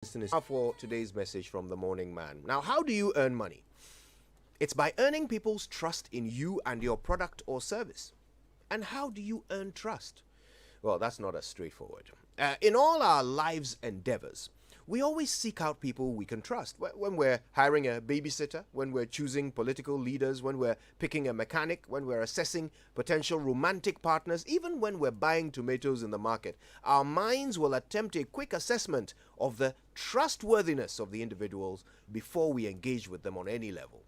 For today's message from the morning man. Now, how do you earn money? It's by earning people's trust in you and your product or service. And how do you earn trust? Well, that's not as straightforward. In all our lives' endeavors, we always seek out people we can trust. When we're hiring a babysitter, when we're choosing political leaders, when we're picking a mechanic, when we're assessing potential romantic partners, even when we're buying tomatoes in the market, our minds will attempt a quick assessment of the trustworthiness of the individuals before we engage with them on any level.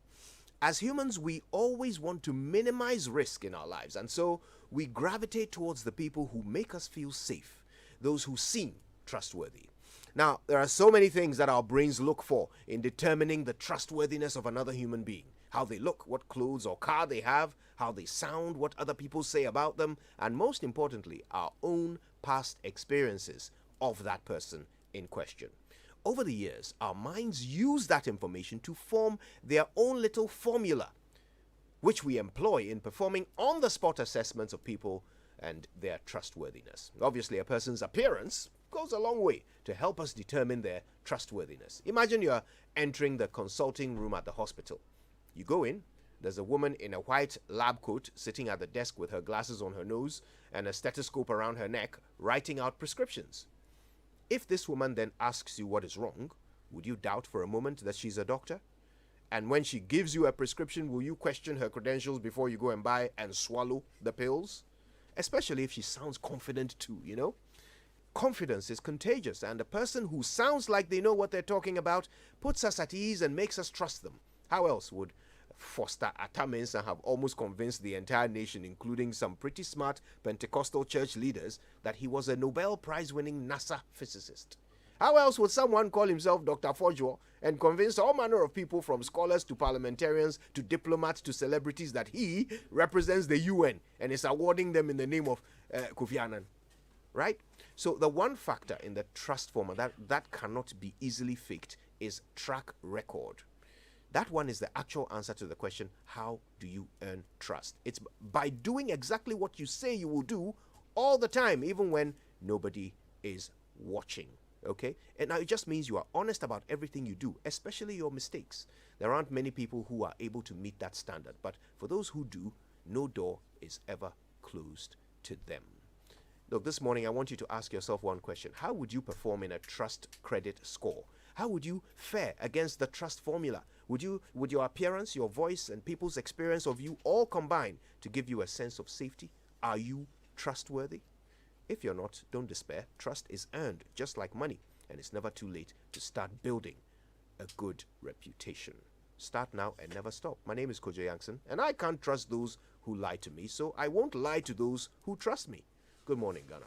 As humans, we always want to minimize risk in our lives, and so we gravitate towards the people who make us feel safe, those who seem trustworthy. Now, there are so many things that our brains look for in determining the trustworthiness of another human being. How they look, what clothes or car they have, how they sound, what other people say about them, and most importantly, our own past experiences of that person in question. Over the years, our minds use that information to form their own little formula, which we employ in performing on-the-spot assessments of people and their trustworthiness. Obviously, a person's appearance goes a long way to help us determine their trustworthiness. Imagine you're entering the consulting room at the hospital. You go in, there's a woman in a white lab coat sitting at the desk with her glasses on her nose and a stethoscope around her neck, writing out prescriptions. If this woman then asks you what is wrong, would you doubt for a moment that she's a doctor? And when she gives you a prescription, will you question her credentials before you go and buy and swallow the pills? Especially if she sounds confident too, you know? Confidence is contagious, and a person who sounds like they know what they're talking about puts us at ease and makes us trust them. How else would Foster Ataminsa have almost convinced the entire nation, including some pretty smart Pentecostal church leaders, that he was a Nobel Prize-winning NASA physicist? How else would someone call himself Dr. Fojo and convince all manner of people, from scholars to parliamentarians to diplomats to celebrities, that he represents the UN and is awarding them in the name of Kofi Annan? Right? So the one factor in the trust formula that cannot be easily faked is track record. That one is the actual answer to the question, how do you earn trust? It's by doing exactly what you say you will do all the time, even when nobody is watching. Okay? And now it just means you are honest about everything you do, especially your mistakes. There aren't many people who are able to meet that standard, but for those who do, no door is ever closed to them. Look, this morning I want you to ask yourself one question. How would you perform in a trust credit score? How would you fare against the trust formula? Would your appearance, your voice, and people's experience of you all combine to give you a sense of safety? Are you trustworthy? If you're not, don't despair. Trust is earned just like money, and it's never too late to start building a good reputation. Start now and never stop. My name is Joy99.7, and I can't trust those who lie to me, so I won't lie to those who trust me. Good morning, Ghana.